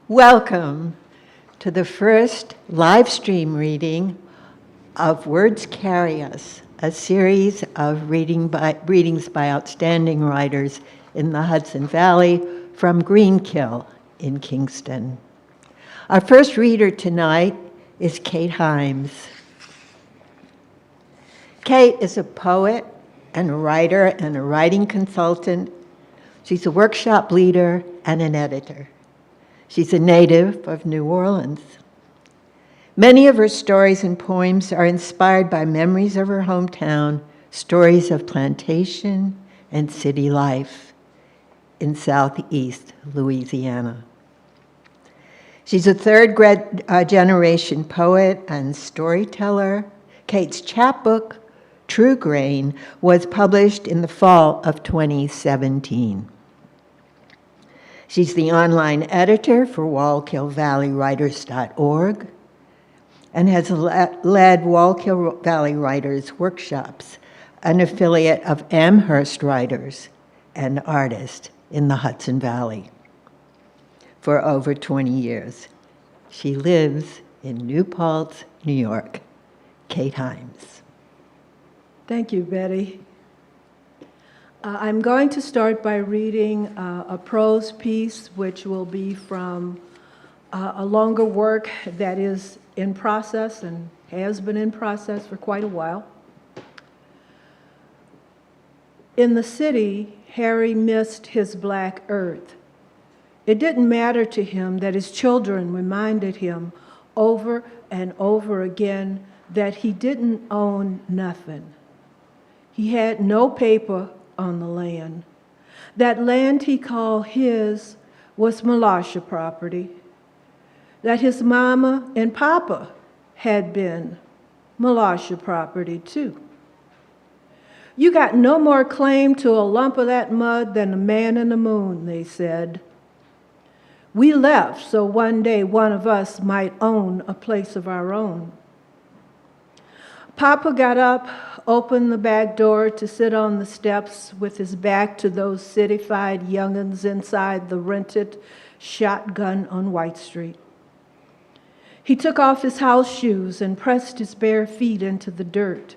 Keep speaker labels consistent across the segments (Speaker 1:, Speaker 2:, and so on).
Speaker 1: Welcome to the first live stream reading of Words Carry Us, a series of readings by outstanding writers in the Hudson Valley from Greenkill in Kingston. Our first reader tonight is Kate Hymes. Kate is a poet and a writer and a writing consultant. She's a workshop leader and an editor. She's a native of New Orleans. Many of her stories and poems are inspired by memories of her hometown, stories of plantation and city life in Southeast Louisiana. She's a third generation poet and storyteller. Kate's chapbook, True Grain, was published in the fall of 2017. She's the online editor for WallkillValleyWriters.org and has led Wallkill Valley Writers Workshops, an affiliate of Amherst Writers and Artists in the Hudson Valley, for over 20 years. She lives in New Paltz, New York. Kate Hymes.
Speaker 2: Thank you, Betty. I'm going to start by reading a prose piece, which will be from a longer work that is in process and has been in process for quite a while. In the city, Harry missed his black earth. It didn't matter to him that his children reminded him over and over again that he didn't own nothing. He had no paper on the land. That land he called his was Melick property. That his mama and papa had been Melick property too. You got no more claim to a lump of that mud than a man in the moon, they said. We left so one day one of us might own a place of our own. Papa got up, opened the back door to sit on the steps with his back to those citified young'uns inside the rented Shotgun on White Street. He took off his house shoes and pressed his bare feet into the dirt.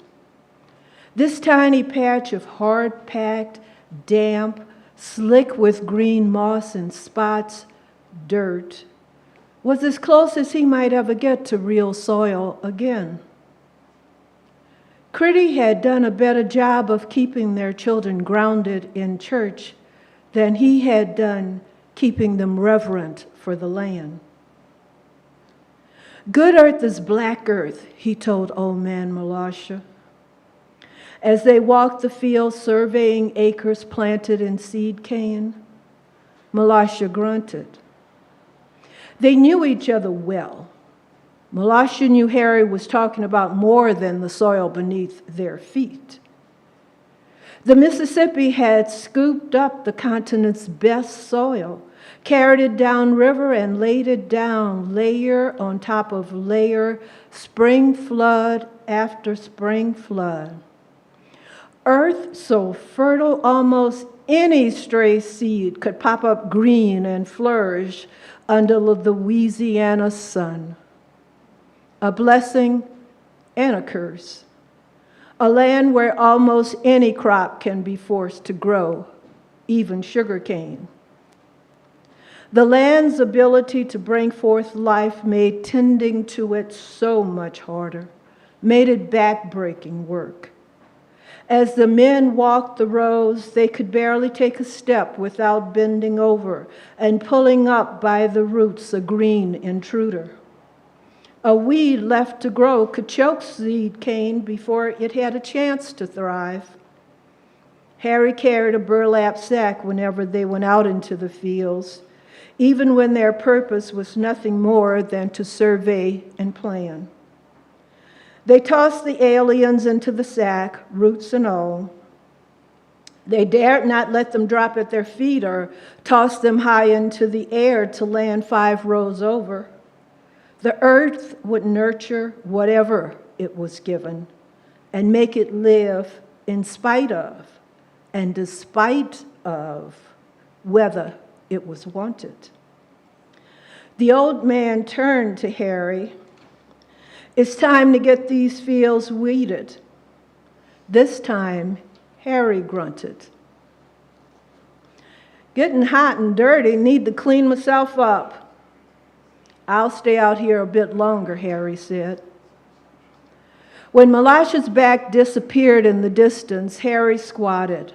Speaker 2: This tiny patch of hard-packed, damp, slick with green moss and spots, dirt, was as close as he might ever get to real soil again. Critty had done a better job of keeping their children grounded in church than he had done keeping them reverent for the land. Good earth is black earth, he told old man Melick. As they walked the field surveying acres planted in seed cane, Melick grunted. They knew each other well. Melick knew Harry was talking about more than the soil beneath their feet. The Mississippi had scooped up the continent's best soil, carried it downriver, and laid it down layer on top of layer, spring flood after spring flood. Earth so fertile almost any stray seed could pop up green and flourish under the Louisiana sun. A blessing and a curse. A land where almost any crop can be forced to grow, even sugarcane. The land's ability to bring forth life made tending to it so much harder, made it back-breaking work. As the men walked the rows, they could barely take a step without bending over and pulling up by the roots a green intruder. A weed left to grow could choke seed cane before it had a chance to thrive. Harry carried a burlap sack whenever they went out into the fields, even when their purpose was nothing more than to survey and plan. They tossed the aliens into the sack, roots and all. They dared not let them drop at their feet or toss them high into the air to land 5 rows over. The earth would nurture whatever it was given and make it live in spite of and despite of whether it was wanted. The old man turned to Harry. "It's time to get these fields weeded." This time, Harry grunted. "Getting hot and dirty, need to clean myself up." "I'll stay out here a bit longer," Harry said. When Melash's back disappeared in the distance, Harry squatted,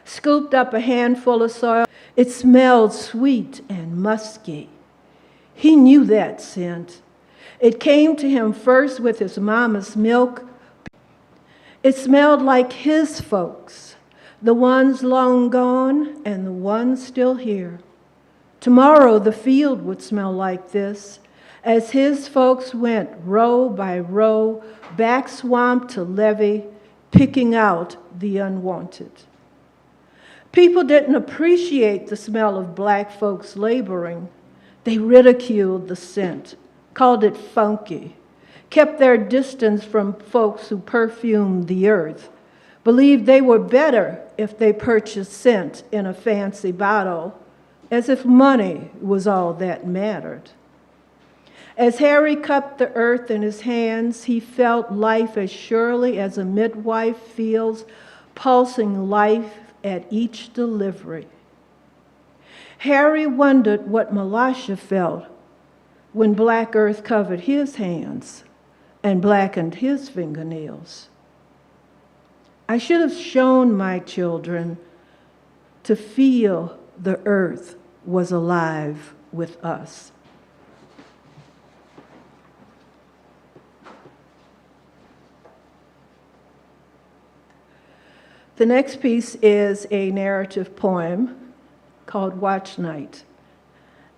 Speaker 2: scooped up a handful of soil. It smelled sweet and musky. He knew that scent. It came to him first with his mama's milk. It smelled like his folks, the ones long gone and the ones still here. Tomorrow the field would smell like this, as his folks went row by row, back swamp to levee, picking out the unwanted. People didn't appreciate the smell of black folks laboring. They ridiculed the scent, called it funky, kept their distance from folks who perfumed the earth, believed they were better if they purchased scent in a fancy bottle, as if money was all that mattered. As Harry cupped the earth in his hands, he felt life as surely as a midwife feels pulsing life at each delivery. Harry wondered what Melasha felt when black earth covered his hands and blackened his fingernails. I should have shown my children to feel the earth was alive with us. The next piece is a narrative poem called Watch Night.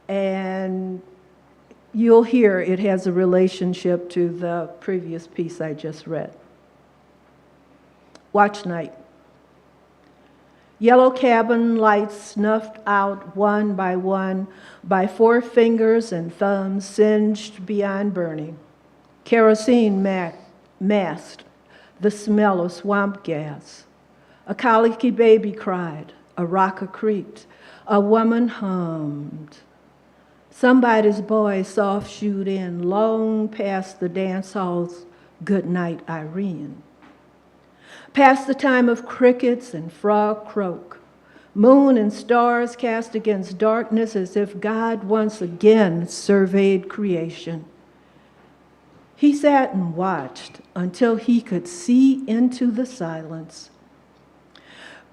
Speaker 2: And you'll hear it has a relationship to the previous piece I just read. Watch Night. Yellow cabin lights snuffed out one by four fingers and thumbs singed beyond burning. Kerosene masked the smell of swamp gas. A colicky baby cried, a rocker creaked, a woman hummed. Somebody's boy soft-shoed in long past the dance hall's Good Night, Irene. Past the time of crickets and frog croak, moon and stars cast against darkness as if God once again surveyed creation. He sat and watched until he could see into the silence.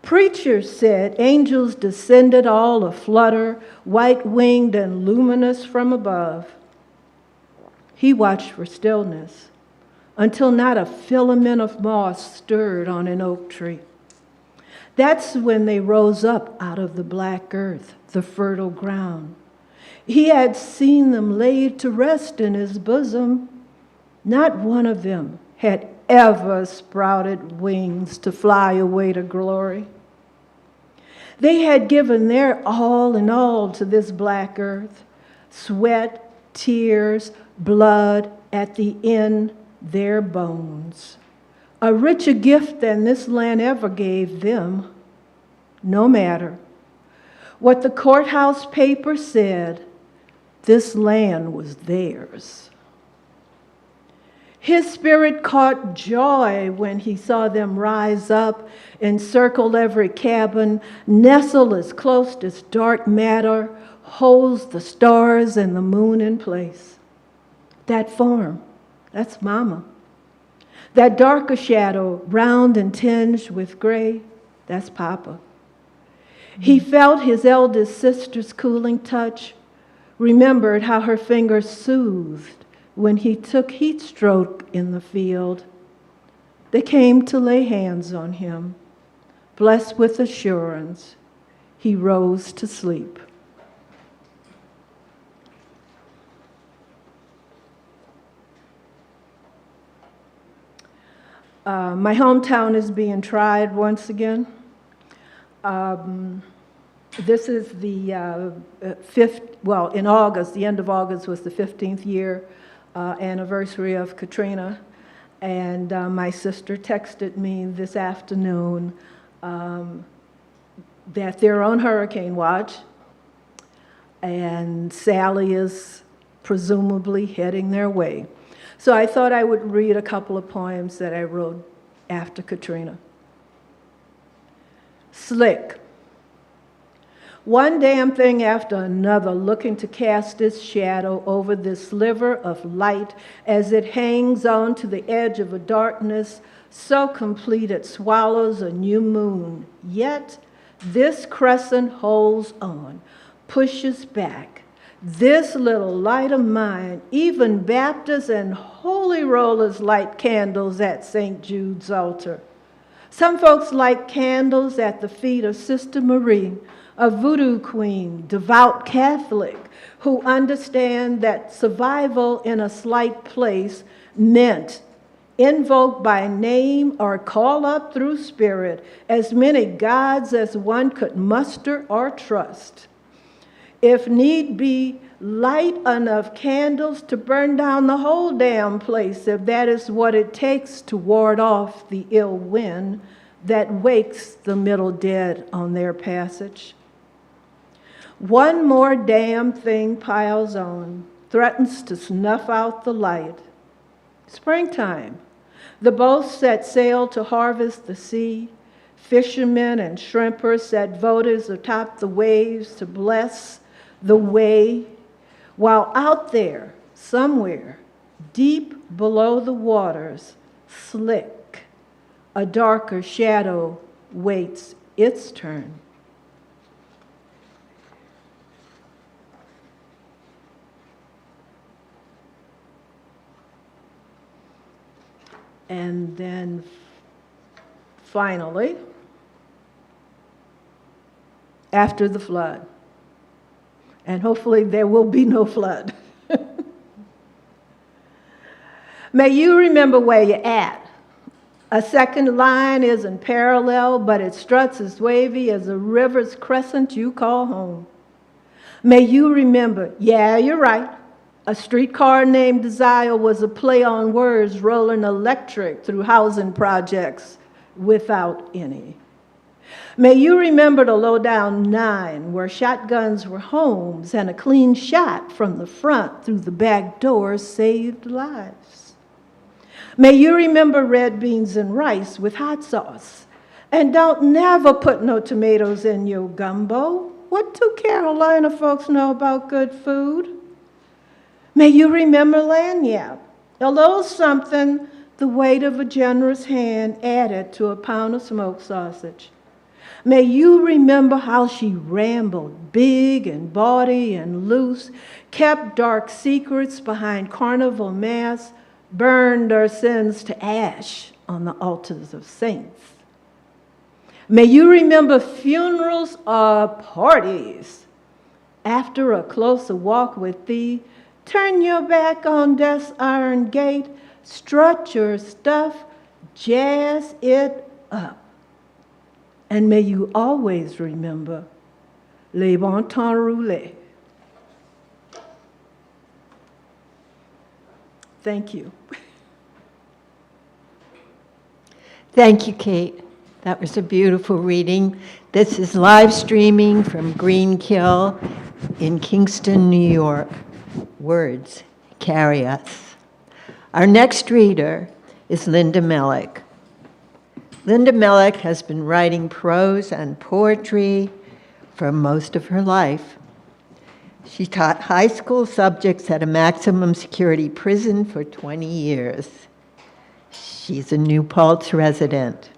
Speaker 2: Preachers said angels descended all aflutter, white-winged and luminous from above. He watched for stillness until not a filament of moss stirred on an oak tree. That's when they rose up out of the black earth, the fertile ground. He had seen them laid to rest in his bosom. Not one of them had ever sprouted wings to fly away to glory. They had given their all in all to this black earth, sweat, tears, blood, at the end, their bones. A richer gift than this land ever gave them. No matter what the courthouse paper said, this land was theirs. His spirit caught joy when he saw them rise up, encircle every cabin, nestle as close as dark matter holds the stars and the moon in place. That form, that's Mama. That darker shadow, round and tinged with gray, that's Papa. He felt his eldest sister's cooling touch, remembered how her fingers soothed when he took heat stroke in the field. They came to lay hands on him. Blessed with assurance, he rose to sleep. My hometown is being tried once again. This is the in August, the end of August was the 15th year anniversary of Katrina. And my sister texted me this afternoon that they're on hurricane watch. And Sally is presumably heading their way. So I thought I would read a couple of poems that I wrote after Katrina. Slick. One damn thing after another looking to cast its shadow over this sliver of light as it hangs on to the edge of a darkness so complete it swallows a new moon. Yet this crescent holds on, pushes back. This little light of mine, even Baptists and holy rollers light candles at St. Jude's altar. Some folks light candles at the feet of Sister Marie, a voodoo queen, devout Catholic, who understand that survival in a slight place meant invoke by name or call up through spirit as many gods as one could muster or trust. If need be, light enough candles to burn down the whole damn place if that is what it takes to ward off the ill wind that wakes the middle dead on their passage. One more damn thing piles on, threatens to snuff out the light. Springtime. The boats set sail to harvest the sea. Fishermen and shrimpers set voters atop the waves to bless the way, while out there, somewhere, deep below the waters, slick, a darker shadow waits its turn. And then finally, after the flood. And hopefully there will be no flood. May you remember where you're at. A second line isn't parallel, but it struts as wavy as a river's crescent you call home. May you remember, yeah, you're right. A streetcar named Desire was a play on words rolling electric through housing projects without any. May you remember the low-down 9 where shotguns were homes and a clean shot from the front through the back doors saved lives. May you remember red beans and rice with hot sauce. And don't never put no tomatoes in your gumbo. What do Carolina folks know about good food? May you remember lagniappe, a little something the weight of a generous hand added to a pound of smoked sausage. May you remember how she rambled, big and bawdy and loose, kept dark secrets behind carnival masks, burned our sins to ash on the altars of saints. May you remember funerals or parties. After a closer walk with thee, turn your back on death's iron gate, strut your stuff, jazz it up. And may you always remember les bon temps roulés. Thank you.
Speaker 1: Thank you, Kate. That was a beautiful reading. This is live streaming from Greenkill in Kingston, New York. Words carry us. Our next reader is Linda Melick. Linda Melick has been writing prose and poetry for most of her life. She taught high school subjects at a maximum security prison for 20 years. She's a New Paltz resident.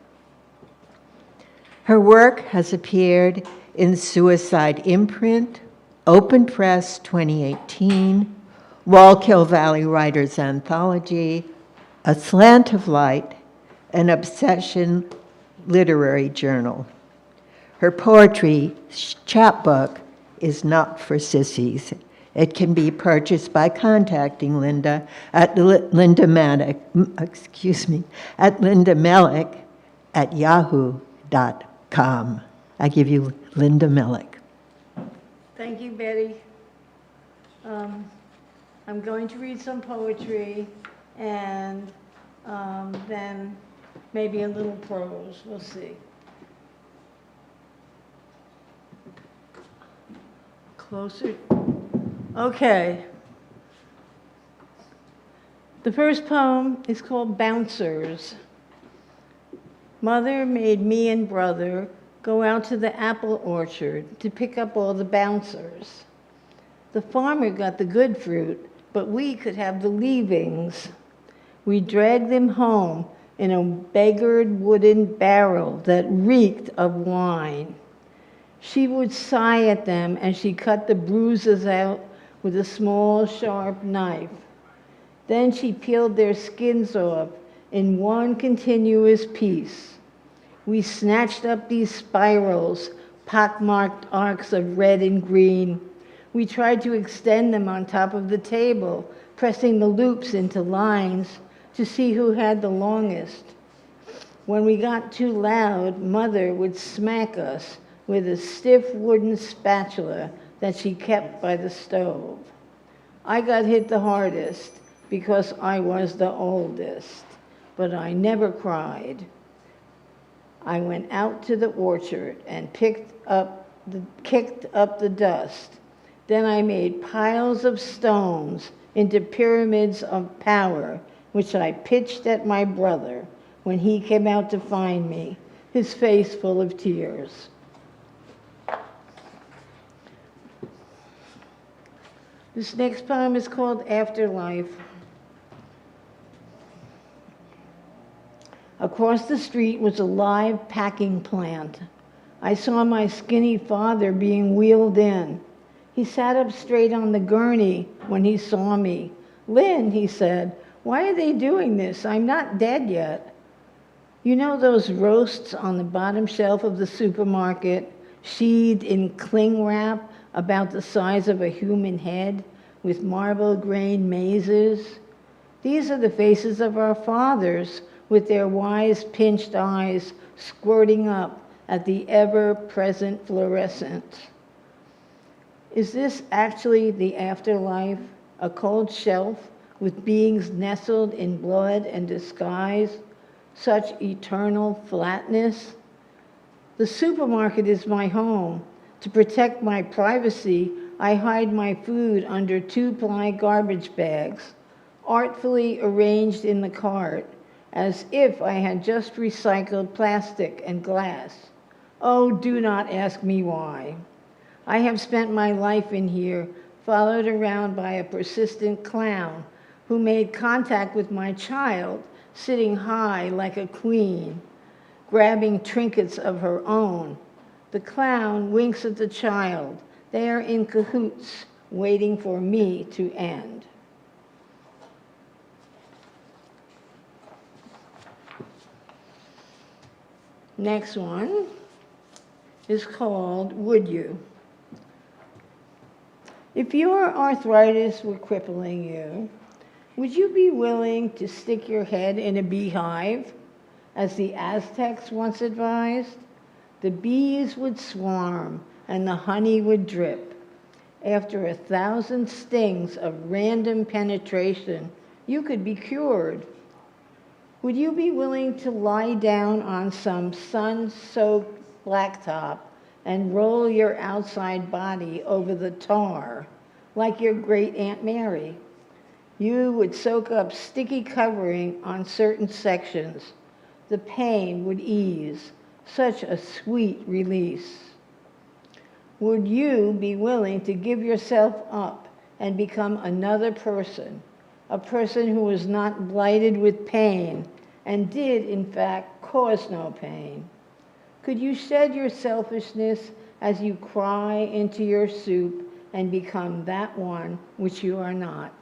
Speaker 1: Her work has appeared in Suicide Imprint, Open Press 2018, Wallkill Valley Writers Anthology, A Slant of Light, and Obsession Literary Journal. Her poetry chapbook is not for sissies. It can be purchased by contacting Linda at Linda Melick@yahoo.com. I give you Linda Melick.
Speaker 3: Thank you, Betty. I'm going to read some poetry and then maybe a little prose. We'll see. Closer. Okay. The first poem is called Bouncers. Mother made me and brother go out to the apple orchard to pick up all the bouncers. The farmer got the good fruit, but we could have the leavings. We dragged them home in a beggared wooden barrel that reeked of wine. She would sigh at them as she cut the bruises out with a small, sharp knife. Then she peeled their skins off in one continuous piece. We snatched up these spirals, pockmarked arcs of red and green. We tried to extend them on top of the table, pressing the loops into lines to see who had the longest. When we got too loud, Mother would smack us with a stiff wooden spatula that she kept by the stove. I got hit the hardest because I was the oldest, but I never cried. I went out to the orchard and kicked up the dust. Then I made piles of stones into pyramids of power, which I pitched at my brother when he came out to find me, his face full of tears. This next poem is called Afterlife. Across the street was a live packing plant. I saw my skinny father being wheeled in. He sat up straight on the gurney when he saw me. "Lynn," he said, "why are they doing this? I'm not dead yet." You know those roasts on the bottom shelf of the supermarket, sheathed in cling wrap about the size of a human head, with marble grain mazes? These are the faces of our fathers, with their wise pinched eyes squirting up at the ever-present fluorescent. Is this actually the afterlife, a cold shelf with beings nestled in blood and disguise, such eternal flatness? The supermarket is my home. To protect my privacy, I hide my food under 2-ply garbage bags, artfully arranged in the cart, as if I had just recycled plastic and glass. Oh, do not ask me why. I have spent my life in here, followed around by a persistent clown who made contact with my child, sitting high like a queen, grabbing trinkets of her own. The clown winks at the child. They are in cahoots, waiting for me to end. Next one is called Would You? If your arthritis were crippling you, would you be willing to stick your head in a beehive, as the Aztecs once advised? The bees would swarm and the honey would drip. After 1,000 stings of random penetration, you could be cured. Would you be willing to lie down on some sun-soaked blacktop and roll your outside body over the tar, like your great Aunt Mary? You would soak up sticky covering on certain sections. The pain would ease, such a sweet release. Would you be willing to give yourself up and become another person, a person who was not blighted with pain and did, in fact, cause no pain? Could you shed your selfishness as you cry into your soup and become that one which you are not?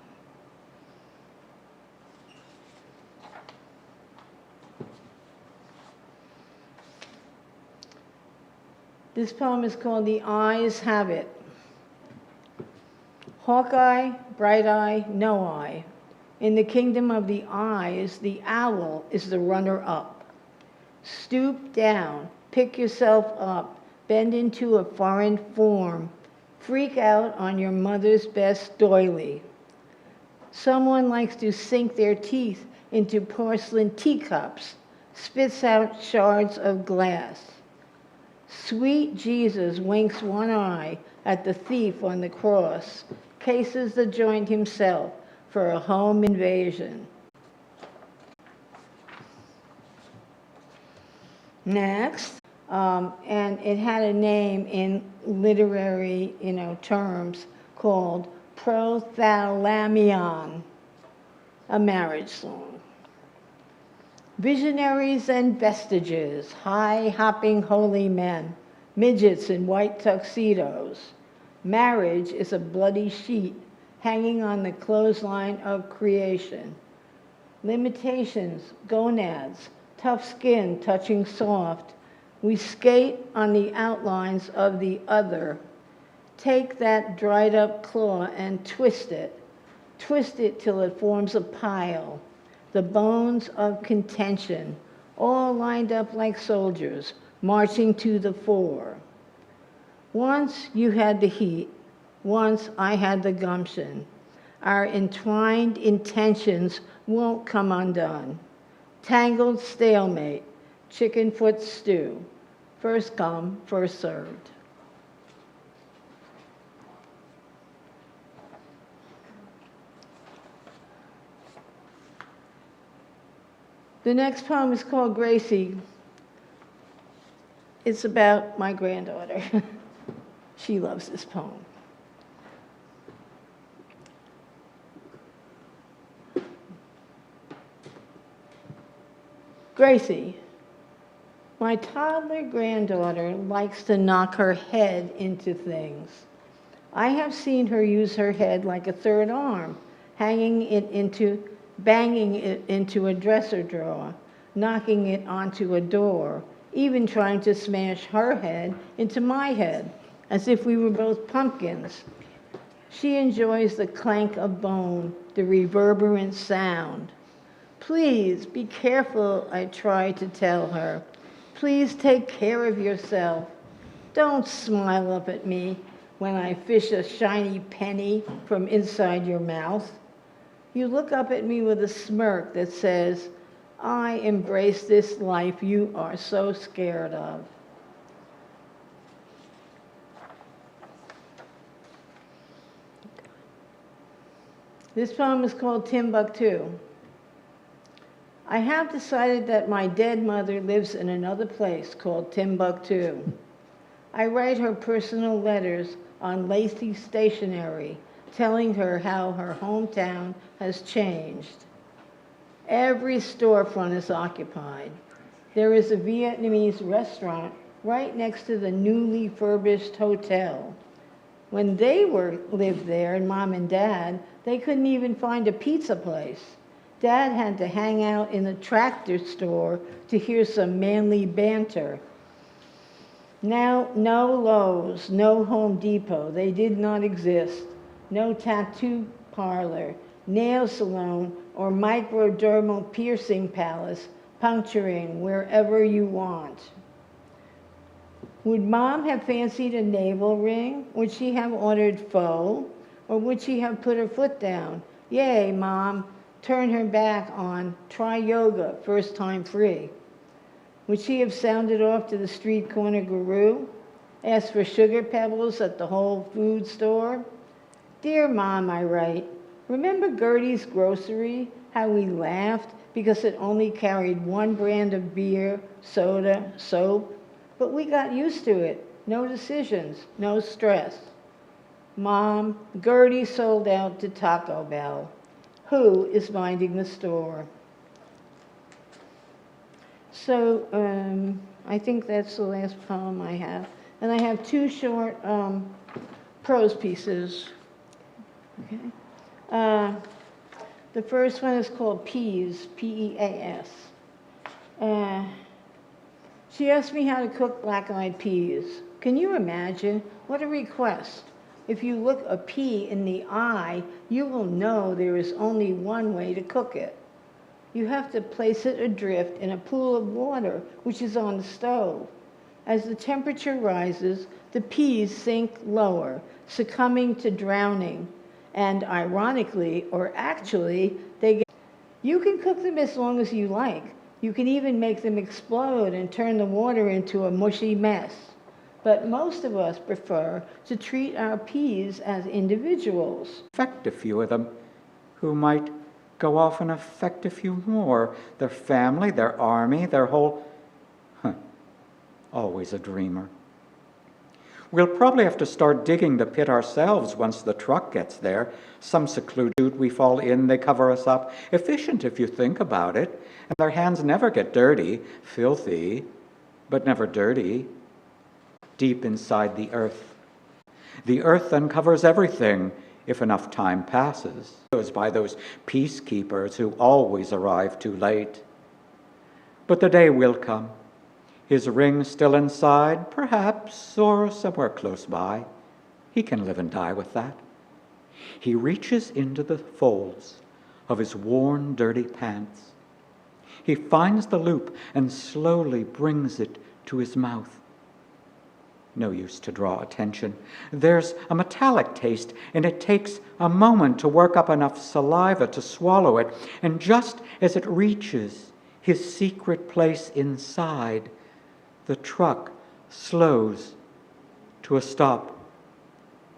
Speaker 3: This poem is called The Eyes Have It. Hawkeye, bright eye, no eye. In the kingdom of the eyes, the owl is the runner-up. Stoop down, pick yourself up, bend into a foreign form, freak out on your mother's best doily. Someone likes to sink their teeth into porcelain teacups, spits out shards of glass. Sweet Jesus winks one eye at the thief on the cross, cases the joint himself, for a home invasion. Next, and it had a name in literary, terms called prothalamion, a marriage song. Visionaries and vestiges, high-hopping holy men, midgets in white tuxedos. Marriage is a bloody sheet hanging on the clothesline of creation. Limitations, gonads, tough skin touching soft. We skate on the outlines of the other. Take that dried up claw and twist it. Twist it till it forms a pile. The bones of contention, all lined up like soldiers, marching to the fore. Once you had the heat, once I had the gumption. Our entwined intentions won't come undone. Tangled stalemate, chicken foot stew. First come, first served. The next poem is called Gracie. It's about my granddaughter. She loves this poem. Gracie, my toddler granddaughter likes to knock her head into things. I have seen her use her head like a third arm, banging it into a dresser drawer, knocking it onto a door, even trying to smash her head into my head, as if we were both pumpkins. She enjoys the clank of bone, the reverberant sound. Please be careful, I try to tell her. Please take care of yourself. Don't smile up at me when I fish a shiny penny from inside your mouth. You look up at me with a smirk that says, I embrace this life you are so scared of. This poem is called Timbuktu. I have decided that my dead mother lives in another place called Timbuktu. I write her personal letters on lacy stationery, telling her how her hometown has changed. Every storefront is occupied. There is a Vietnamese restaurant right next to the newly furbished hotel. When they lived there, and Mom and Dad, they couldn't even find a pizza place. Dad had to hang out in the tractor store to hear some manly banter. Now, no Lowe's, no Home Depot, they did not exist. No tattoo parlor, nail salon, or microdermal piercing palace, puncturing wherever you want. Would Mom have fancied a navel ring? Would she have ordered pho? Or would she have put her foot down? Yay, Mom, turn her back on, try yoga, first time free. Would she have sounded off to the street corner guru? Asked for sugar pebbles at the Whole Food store? Dear Mom, I write, remember Gertie's grocery? How we laughed because it only carried one brand of beer, soda, soap? But we got used to it. No decisions, no stress. Mom, Gertie sold out to Taco Bell. Who is minding the store? So I think that's the last poem I have. And I have two short prose pieces. Okay. The first one is called Peas, P-E-A-S. She asked me how to cook black-eyed peas. Can you imagine? What a request. If you look a pea in the eye, you will know there is only one way to cook it. You have to place it adrift in a pool of water, which is on the stove. As the temperature rises, the peas sink lower, succumbing to drowning. And ironically, or actually, you can cook them as long as you like. You can even make them explode and turn the water into a mushy mess. But most of us prefer to treat our peas as individuals.
Speaker 4: In fact, a few of them who might go off and affect a few more. Their family, their army, their whole... Always a dreamer. We'll probably have to start digging the pit ourselves once the truck gets there. Some secluded, we fall in, they cover us up. Efficient if you think about it. And their hands never get dirty, filthy, but never dirty. Deep inside the earth. The earth uncovers everything if enough time passes. It goes by those peacekeepers who always arrive too late. But the day will come. His ring still inside, perhaps, or somewhere close by. He can live and die with that. He reaches into the folds of his worn, dirty pants. He finds the loop and slowly brings it to his mouth. No use to draw attention. There's a metallic taste, and it takes a moment to work up enough saliva to swallow it. And just as it reaches his secret place inside, the truck slows to a stop.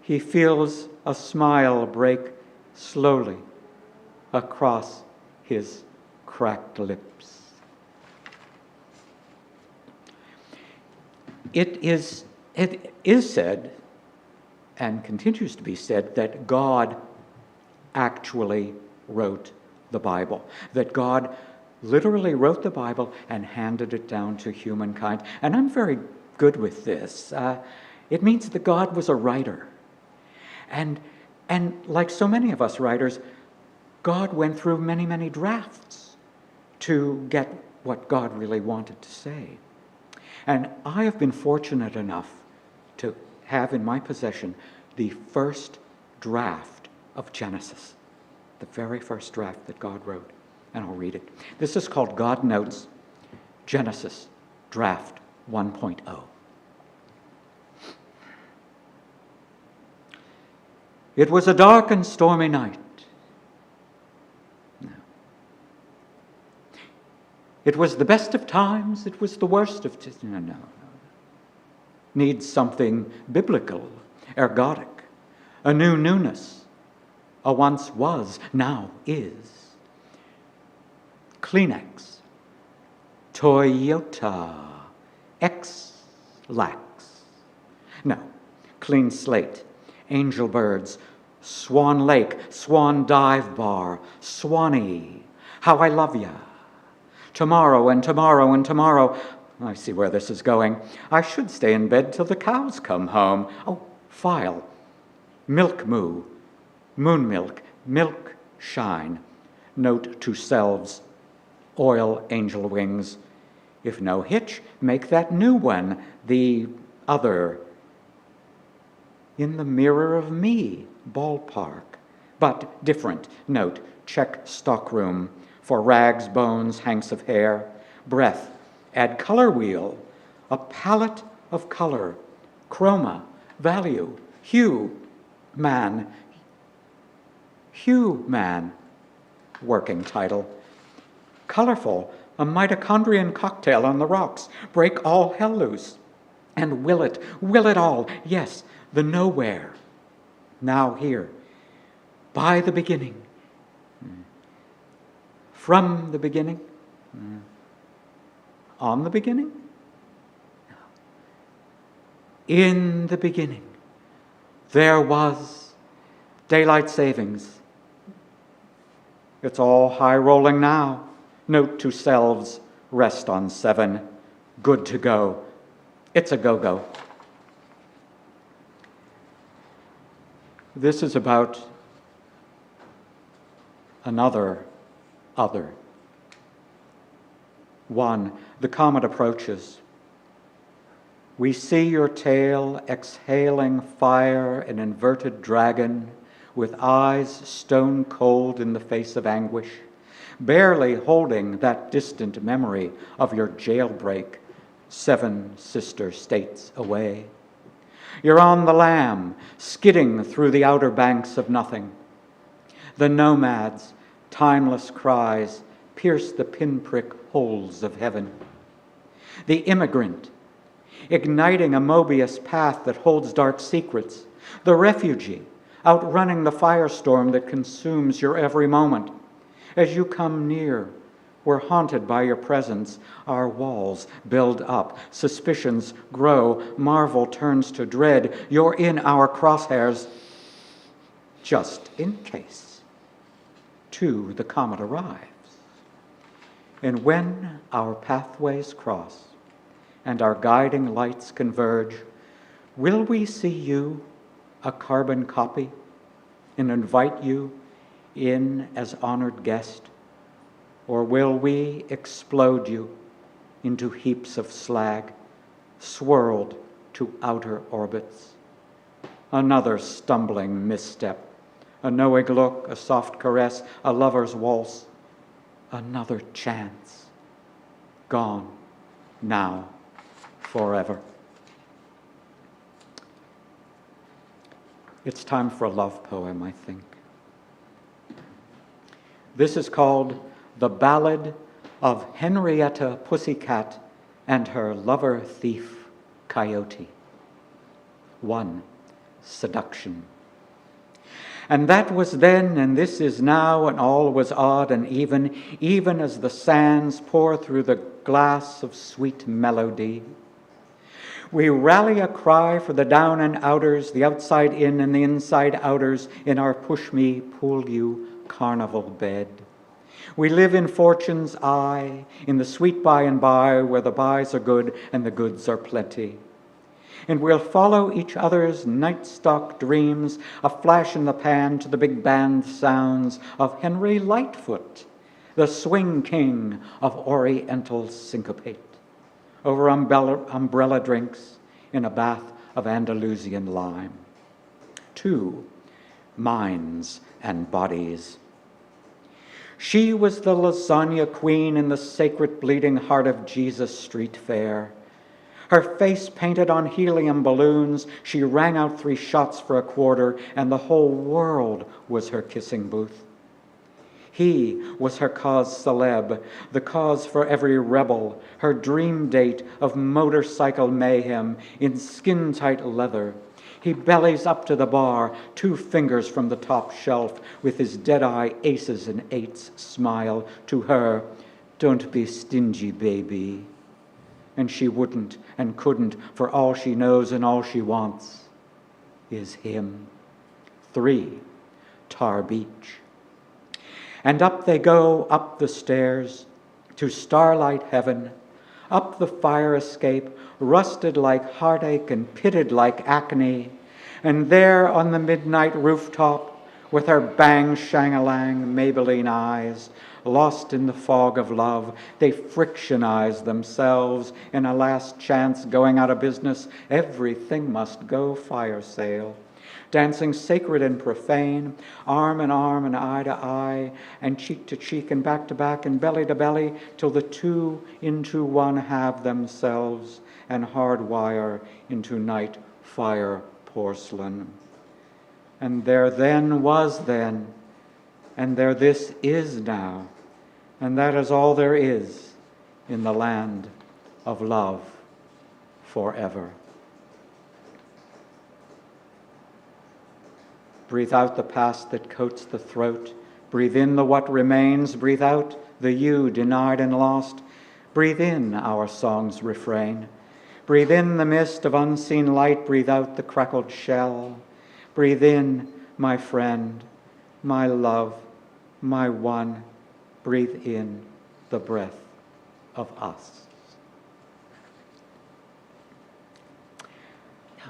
Speaker 4: He feels a smile break slowly across his cracked lips. It is said, and continues to be said, that God actually wrote the Bible, that God literally wrote the Bible and handed it down to humankind. And I'm very good with this. It means that God was a writer. And like so many of us writers, God went through many, many drafts to get what God really wanted to say. And I have been fortunate enough to have in my possession the first draft of Genesis, the very first draft that God wrote. And I'll read it. This is called God Notes, Genesis, Draft 1.0. It was a dark and stormy night. No. It was the best of times, it was the worst of times. No. Needs something biblical, ergodic, a new newness, a once was, now is. Kleenex, Toyota, X-Lax. No, clean slate, angel birds, Swan Lake, Swan Dive Bar, Swanee, How I Love Ya. Tomorrow and tomorrow and tomorrow. I see where this is going. I should stay in bed till the cows come home. Oh, file. Milk moo, moon milk, milk shine. Note to selves. Oil angel wings. If no hitch, make that new one, the other. In the mirror of me, ballpark. But different. Note, check stockroom. For rags, bones, hanks of hair. Breath, add color wheel. A palette of color. Chroma, value, hue, man. Hue, man. Working title. Colorful, a mitochondrian cocktail on the rocks. Break all hell loose. And will it all. Yes, the nowhere. Now here. By the beginning. From the beginning. On the beginning. In the beginning. There was daylight savings. It's all high rolling now. Note to selves, rest on 7, good to go. It's a go-go. This is about another other. 1, the comet approaches. We see your tail exhaling fire, an inverted dragon, with eyes stone cold in the face of anguish, barely holding that distant memory of your jailbreak 7 sister states away. You're on the lam, skidding through the outer banks of nothing. The nomad's timeless cries pierce the pinprick holes of heaven. The immigrant, igniting a Mobius path that holds dark secrets. The refugee, outrunning the firestorm that consumes your every moment. As you come near, we're haunted by your presence. Our walls build up, suspicions grow, marvel turns to dread. You're in our crosshairs, just in case. Too, the comet arrives. And when our pathways cross and our guiding lights converge, will we see you, a carbon copy, and invite you in as honored guest? Or will we explode you into heaps of slag, swirled to outer orbits? Another stumbling misstep, a knowing look, a soft caress, a lover's waltz, another chance, gone now, forever. It's time for a love poem, I think. This is called The Ballad of Henrietta Pussycat and Her Lover Thief Coyote. 1. Seduction. And that was then, and this is now, and all was odd and even as the sands pour through the glass of sweet melody. We rally a cry for the down and outers, the outside in and the inside outers, in our push me, pull you carnival bed. We live in fortune's eye, in the sweet by and by, where the buys are good and the goods are plenty. And we'll follow each other's night stalk dreams, a flash in the pan to the big band sounds of Henry Lightfoot, the swing king of Oriental syncopate, over umbrella drinks in a bath of Andalusian lime. 2. Minds and bodies. She was the lasagna queen in the sacred bleeding heart of Jesus Street Fair. Her face painted on helium balloons, she rang out 3 shots for a quarter, and the whole world was her kissing booth. He was her cause celeb, the cause for every rebel, her dream date of motorcycle mayhem in skin-tight leather. He bellies up to the bar, 2 fingers from the top shelf, with his dead-eye aces and eights smile to her, "Don't be stingy, baby." And she wouldn't and couldn't, for all she knows and all she wants is him. 3. Tar Beach. And up they go, up the stairs, to starlight heaven, up the fire escape, rusted like heartache and pitted like acne, and there on the midnight rooftop, with her bang-shang-a-lang Maybelline eyes, lost in the fog of love, they frictionize themselves in a last chance going out of business. Everything must go fire sale. Dancing sacred and profane, arm in arm and eye to eye, and cheek to cheek and back to back and belly to belly, till the 2 into 1 have themselves and hardwire into night fire porcelain. And there then was then, and there this is now, and that is all there is in the land of love forever. Breathe out the past that coats the throat. Breathe in the what remains. Breathe out the you denied and lost. Breathe in our song's refrain. Breathe in the mist of unseen light. Breathe out the crackled shell. Breathe in, my friend, my love, my one. Breathe in the breath of us.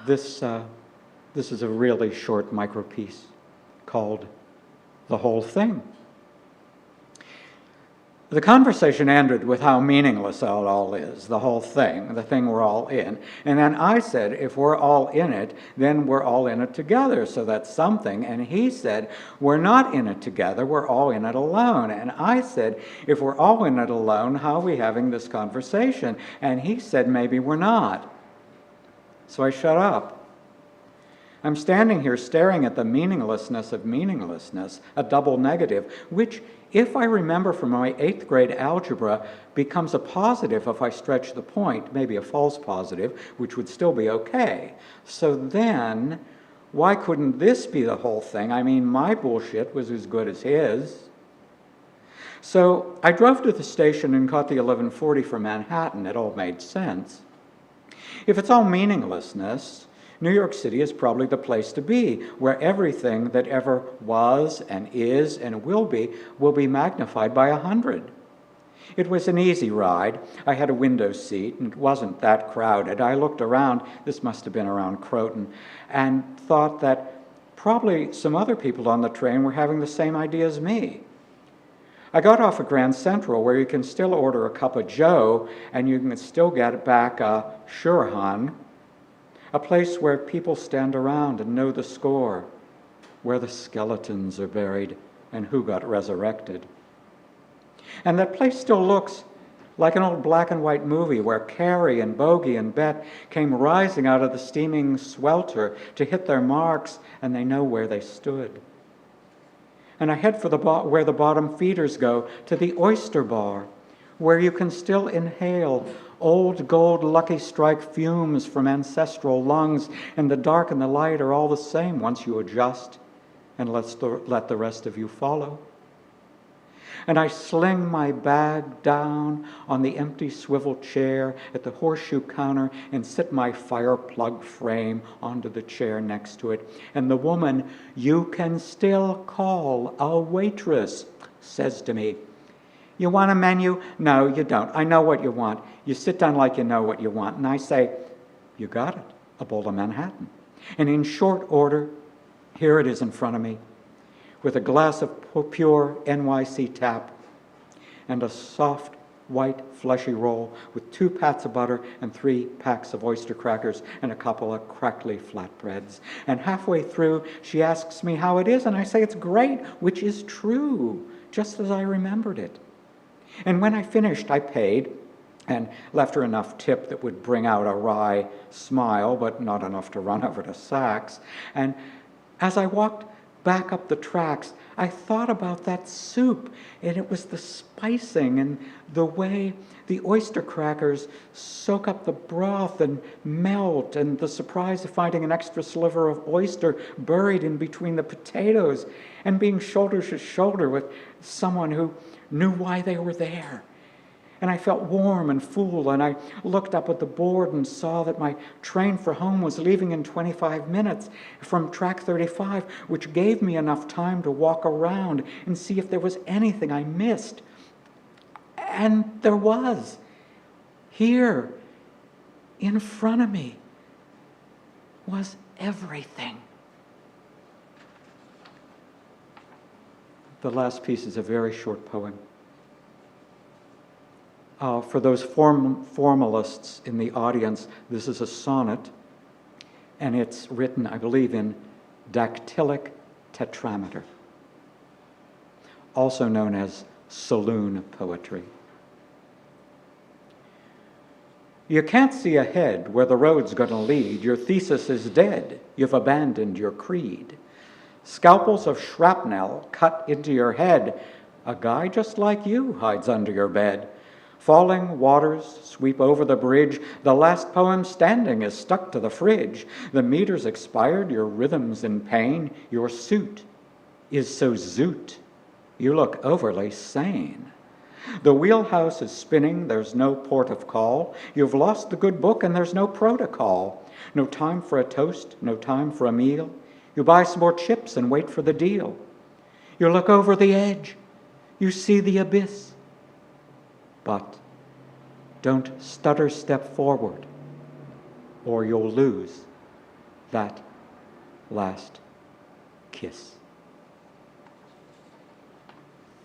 Speaker 4: This is a really short micropiece called The Whole Thing. The conversation ended with how meaningless it all is, the whole thing, the thing we're all in. And then I said, if we're all in it, then we're all in it together, so that's something. And he said, we're not in it together, we're all in it alone. And I said, if we're all in it alone, how are we having this conversation? And he said, maybe we're not. So I shut up. I'm standing here staring at the meaninglessness of meaninglessness, a double negative, which, if I remember from my 8th grade algebra, becomes a positive if I stretch the point, maybe a false positive, which would still be okay. So then, Why couldn't this be the whole thing? I mean, my bullshit was as good as his. So I drove to the station and caught the 11:40 for Manhattan. It all made sense. If it's all meaninglessness, New York City is probably the place to be, where everything that ever was and is and will be magnified by 100. It was an easy ride. I had a window seat, and it wasn't that crowded. I looked around, this must have been around Croton, and thought that probably some other people on the train were having the same idea as me. I got off at Grand Central, where you can still order a cup of joe, and you can still get back a sure hun, a place where people stand around and know the score, where the skeletons are buried and who got resurrected. And that place still looks like an old black and white movie where Carrie and Bogey and Bet came rising out of the steaming swelter to hit their marks, and they know where they stood. And I head for where the bottom feeders go, to the oyster bar, where you can still inhale old gold Lucky Strike fumes from ancestral lungs, and the dark and the light are all the same once you adjust and let the rest of you follow. And I sling my bag down on the empty swivel chair at the horseshoe counter and sit my fire plug frame onto the chair next to it. And the woman you can still call a waitress says to me, "You want a menu?" "No, you don't. I know what you want. You sit down like you know what you want." And I say, "You got it, a bowl of Manhattan." And in short order, here it is in front of me, with a glass of pure NYC tap and a soft, white, fleshy roll with 2 pats of butter and 3 packs of oyster crackers and a couple of crackly flatbreads. And halfway through, she asks me how it is, and I say it's great, which is true, just as I remembered it. And when I finished, I paid and left her enough tip that would bring out a wry smile, but not enough to run over to Saks. And as I walked back up the tracks, I thought about that soup, and it was the spicing and the way the oyster crackers soak up the broth and melt, and the surprise of finding an extra sliver of oyster buried in between the potatoes, and being shoulder to shoulder with someone who knew why they were there. And I felt warm and full, and I looked up at the board and saw that my train for home was leaving in 25 minutes from track 35, which gave me enough time to walk around and see if there was anything I missed. And there was. Here, in front of me, was everything. The last piece is a very short poem. For those formalists in the audience, this is a sonnet, and it's written, I believe, in dactylic tetrameter, also known as saloon poetry. You can't see ahead where the road's going to lead. Your thesis is dead. You've abandoned your creed. Scalpels of shrapnel cut into your head. A guy just like you hides under your bed. Falling waters sweep over the bridge. The last poem standing is stuck to the fridge. The meter's expired, your rhythm's in pain. Your suit is so zoot, you look overly sane. The wheelhouse is spinning, there's no port of call. You've lost the good book and there's no protocol. No time for a toast, no time for a meal. You buy some more chips and wait for the deal. You look over the edge, you see the abyss. But don't stutter step forward, or you'll lose that last kiss.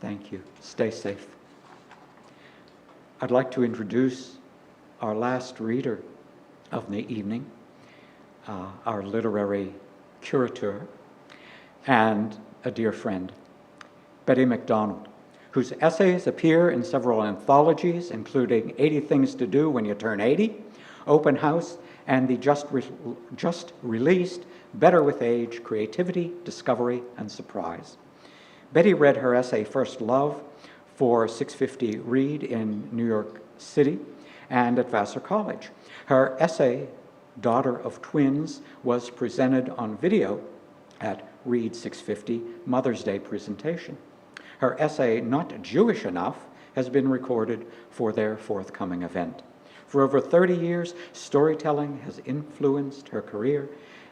Speaker 4: Thank you. Stay safe. I'd like to introduce our last reader of the evening, our literary curator and a dear friend, Betty MacDonald, whose essays appear in several anthologies, including 80 Things to Do When You Turn 80, Open House, and the just released Better with Age, Creativity, Discovery, and Surprise. Betty read her essay First Love for 650 Read in New York City and at Vassar College. Her essay daughter of twins, was presented on video at Read 650 Mother's Day presentation. Her essay, Not Jewish Enough, has been recorded for their forthcoming event. For over 30 years, storytelling has influenced her career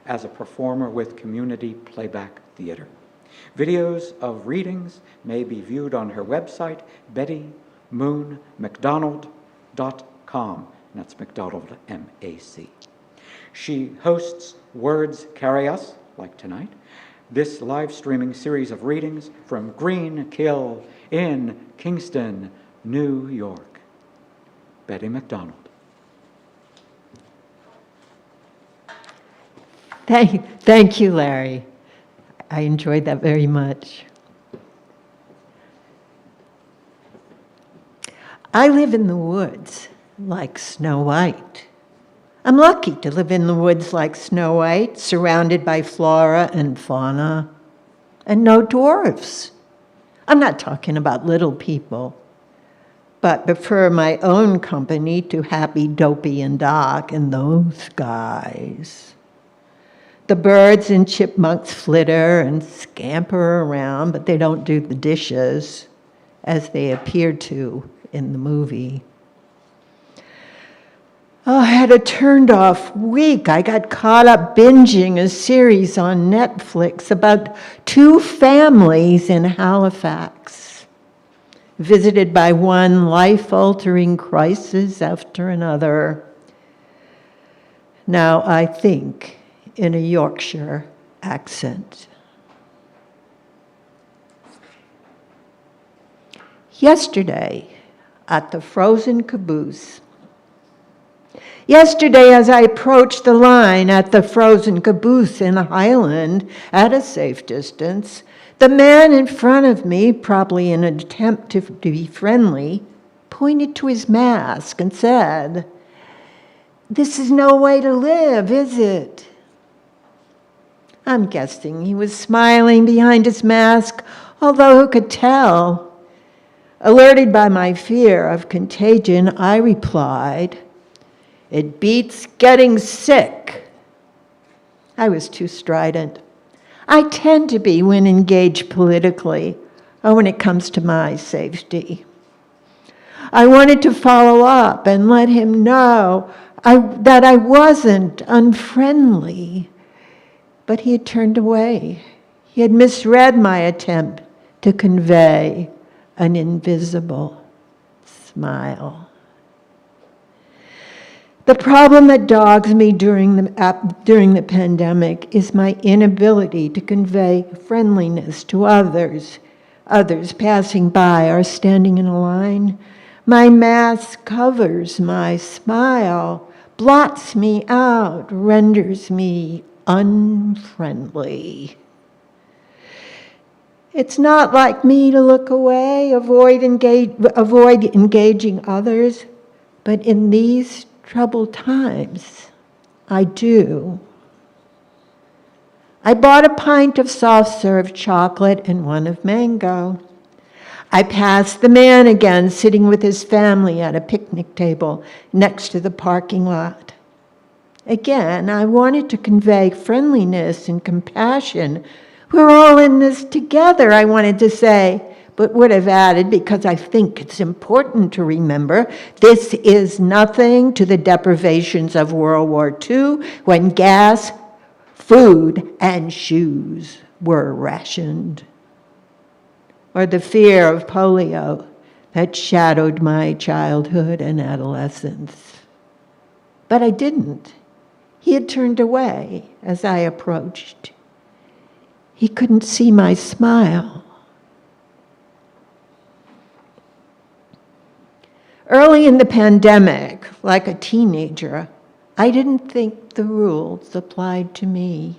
Speaker 4: as a performer with community playback theater. Videos of readings may be viewed on her website, BettyMoonMacDonald.com. That's MacDonald, M-A-C. She hosts Words Carry Us, like tonight, this live streaming series of readings from Green Kill in Kingston, New York. Betty MacDonald.
Speaker 1: Thank you, Larry. I enjoyed that very much. I live in the woods like Snow White. I'm lucky to live in the woods like Snow White, surrounded by flora and fauna, and no dwarfs. I'm not talking about little people, but prefer my own company to Happy, Dopey, and Doc and those guys. The birds and chipmunks flitter and scamper around, but they don't do the dishes as they appear to in the movie. Oh, I had a turned-off week. I got caught up binging a series on Netflix about two families in Halifax, visited by one life-altering crisis after another. Now I think in a Yorkshire accent. Yesterday, at the frozen caboose, as I approached the line at the frozen caboose in Highland at a safe distance, the man in front of me, probably in an attempt to be friendly, pointed to his mask and said, "This is no way to live, is it?" I'm guessing he was smiling behind his mask, although who could tell? Alerted by my fear of contagion, I replied, "It beats getting sick." I was too strident. I tend to be when engaged politically, or when it comes to my safety. I wanted to follow up and let him know that I wasn't unfriendly, but he had turned away. He had misread my attempt to convey an invisible smile. The problem that dogs me during the pandemic is my inability to convey friendliness to others passing by or standing in a line. My mask covers my smile, blots me out, renders me unfriendly. It's not like me to look away, avoid engaging others, but in these troubled times, I do. I bought a pint of soft-serve chocolate and one of mango. I passed the man again sitting with his family at a picnic table next to the parking lot. Again, I wanted to convey friendliness and compassion. We're all in this together, I wanted to say, but would have added, because I think it's important to remember, this is nothing to the deprivations of World War II, when gas, food, and shoes were rationed, or the fear of polio that shadowed my childhood and adolescence. But I didn't. He had turned away as I approached. He couldn't see my smile. Early in the pandemic, like a teenager, I didn't think the rules applied to me.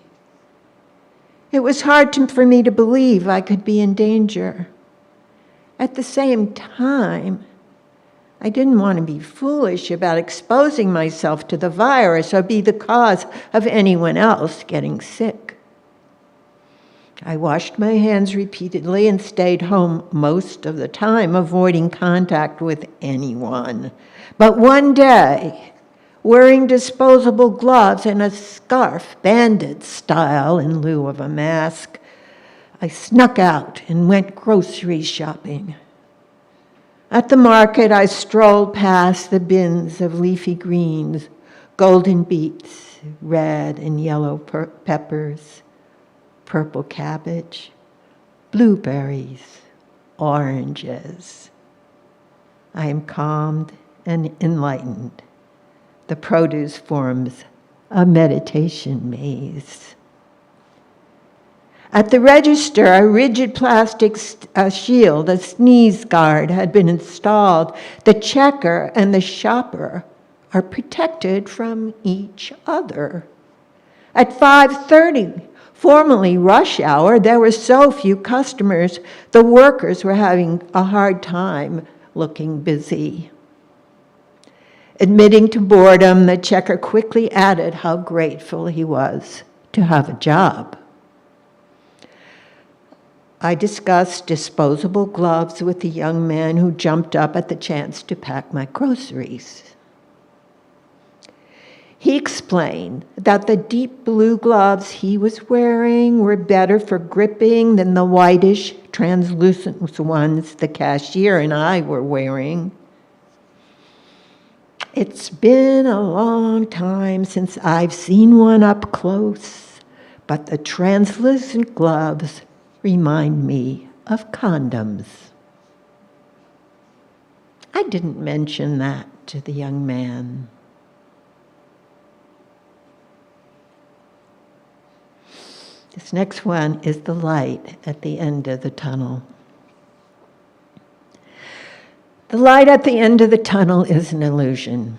Speaker 1: It was hard for me to believe I could be in danger. At the same time, I didn't want to be foolish about exposing myself to the virus or be the cause of anyone else getting sick. I washed my hands repeatedly and stayed home most of the time, avoiding contact with anyone. But one day, wearing disposable gloves and a scarf, bandit style, in lieu of a mask. I snuck out and went grocery shopping. At the market, I strolled past the bins of leafy greens, golden beets, red and yellow peppers, purple cabbage, blueberries, oranges. I am calmed and enlightened. The produce forms a meditation maze. At the register, a rigid plastic shield, a sneeze guard, had been installed. The checker and the shopper are protected from each other. At 5:30, formerly rush hour, there were so few customers, the workers were having a hard time looking busy. Admitting to boredom, the checker quickly added how grateful he was to have a job. I discussed disposable gloves with the young man who jumped up at the chance to pack my groceries. He explained that the deep blue gloves he was wearing were better for gripping than the whitish, translucent ones the cashier and I were wearing. It's been a long time since I've seen one up close, but the translucent gloves remind me of condoms. I didn't mention that to the young man. This next one is the light at the end of the tunnel. The light at the end of the tunnel is an illusion.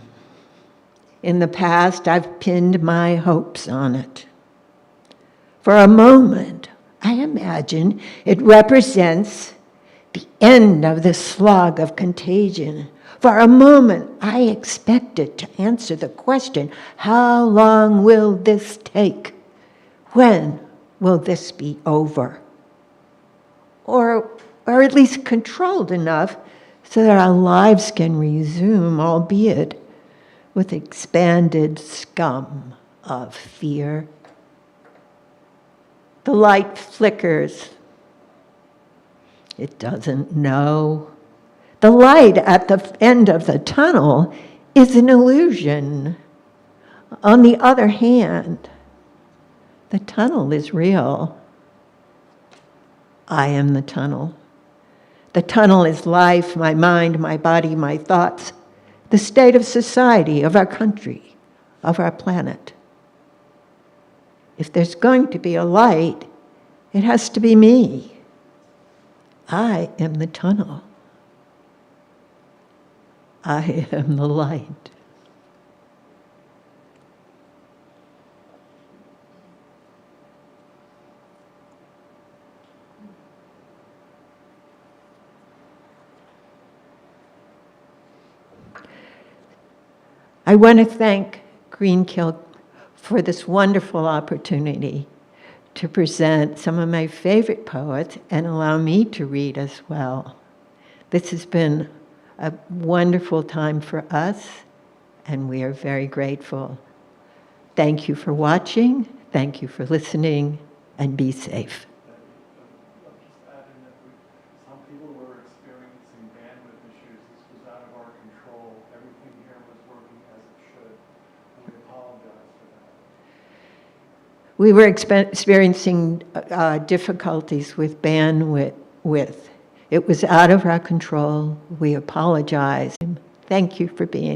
Speaker 1: In the past, I've pinned my hopes on it. For a moment, I imagine it represents the end of the slog of contagion. For a moment, I expect it to answer the question, how long will this take? When will this be over? Or at least controlled enough so that our lives can resume, albeit with expanded scum of fear. The light flickers. It doesn't know. The light at the end of the tunnel is an illusion. On the other hand, the tunnel is real. I am the tunnel. The tunnel is life, my mind, my body, my thoughts, the state of society, of our country, of our planet. If there's going to be a light, it has to be me. I am the tunnel. I am the light. I want to thank Greenkill for this wonderful opportunity to present some of my favorite poets and allow me to read as well. This has been a wonderful time for us, and we are very grateful. Thank you for watching, thank you for listening, and be safe.
Speaker 5: Some people were experiencing bandwidth issues. This was out of our control. Everything here was working as it should. And we apologize for that.
Speaker 1: We were experiencing difficulties with bandwidth. It was out of our control. We apologize. Thank you for being